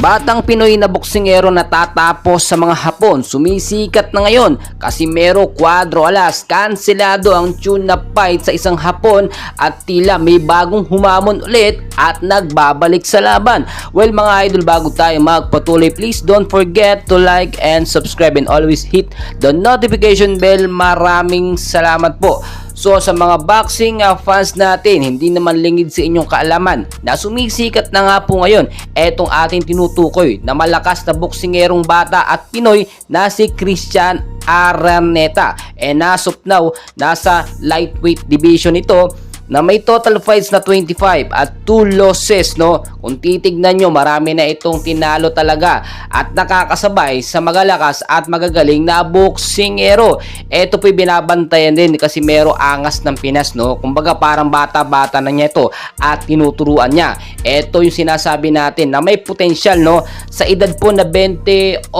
Batang Pinoy na boksingero na tatapos sa mga Hapon, sumisikat na ngayon. Casimero Cuadro Alas, kanselado ang tune na fight sa isang Hapon at tila may bagong humamon ulit at nagbabalik sa laban. Well mga idol, bago tayo magpatuloy, please don't forget to like and subscribe and always hit the notification bell. Maraming salamat po. So sa mga boxing fans natin, hindi naman lingid sa inyong kaalaman na sumisikat na nga po ngayon etong ating tinutukoy na malakas na boksingerong bata at Pinoy na si Christian Araneta. And as of now, nasa lightweight division ito na may total fights na 25 at 2 losses, no? Kung titignan nyo, marami na itong tinalo talaga at nakakasabay sa magalakas at magagaling na boksingero. Ito po'y binabantayan din kasi Casimero Angas ng Pinas, no? Kumbaga parang bata-bata na niya ito at tinuturuan niya. Ito yung sinasabi natin na may potensyal, no? Sa edad po na 28,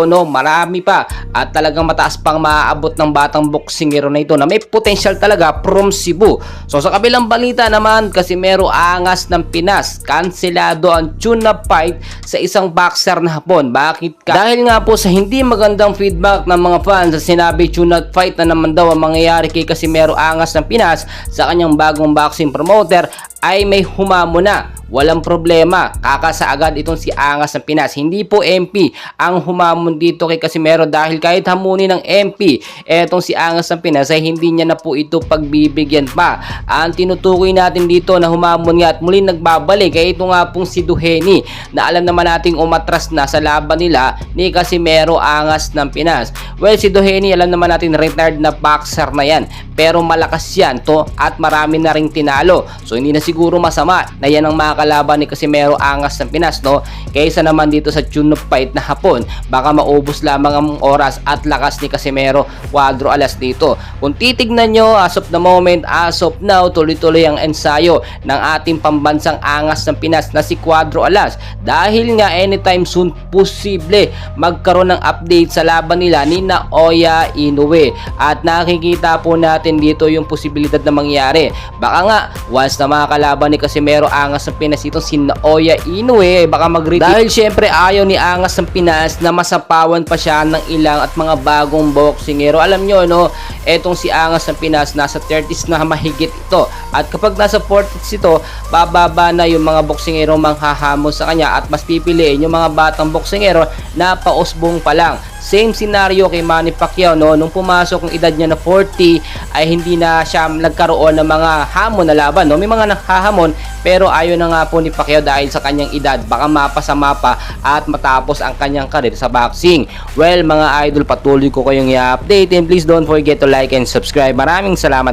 no? Marami pa at talagang mataas pang maaabot ng batang boksingero na ito na may potensyal talaga from Cebu. So sa kabilang balita naman, Casimero Angas ng Pinas, kanselado ang tune na fight sa isang boxer na Hapon. Bakit ka? Dahil nga po sa hindi magandang feedback ng mga fans sa sinabi tune na fight na naman daw ang mangyayari kay Casimero Angas ng Pinas sa kanyang bagong boxing promoter, ay may humamo na. Walang problema, kakasa agad itong si Angas ng Pinas. Hindi po MP ang humamon dito kay Casimero dahil kahit hamunin ng MP etong si Angas ng Pinas ay hindi niya na po ito pagbibigyan pa. Ang tinutukoy natin dito na humamon nga at muli nagbabalik ay ito nga pong si Duheni na alam naman nating umatras na sa laban nila ni Casimero Angas ng Pinas. Well, si Duheni alam naman natin retired na boxer na yan, pero malakas yan to at marami na ring tinalo. So hindi na siguro masama na yan ang makakalaban ni Casimero Angas ng Pinas, no? Kaysa naman dito sa tune fight na Hapon, baka maubos lamang ang oras at lakas ni Casimero Cuadro Alas dito. Kung titignan nyo, as of the moment, as of now, tuloy-tuloy ang ensayo ng ating pambansang Angas ng Pinas na si Cuadro Alas. Dahil nga anytime soon, posible magkaroon ng update sa laban nila ni Naoya Inoue. At nakikita po natin dito yung posibilidad na mangyari. Baka nga, once na makakalaban ni Casimero Angas ng Pinas itong si Naoya Inoue, baka mag-retake. Dahil syempre ayaw ni Angas ng Pinas na masapawan pa siya ng ilang at mga bagong boksingero. Alam nyo, no, etong si Angas ng Pinas nasa 30s na mahigit ito. At kapag nasa 40s ito, bababa na yung mga boksingero manghahamon sa kanya at mas pipiliin yung mga batang boksingero na pausbong pa lang. Same scenario kay Manny Pacquiao, no? Nung pumasok ang edad niya na 40 ay hindi na siya nagkaroon ng mga hamon na laban, no? May mga naghahamon pero ayaw na nga po ni Pacquiao dahil sa kanyang edad, baka mapasama pa at matapos ang kanyang karir sa boxing. Well mga idol, patuloy ko kayong i-update and please don't forget to like and subscribe. Maraming salamat.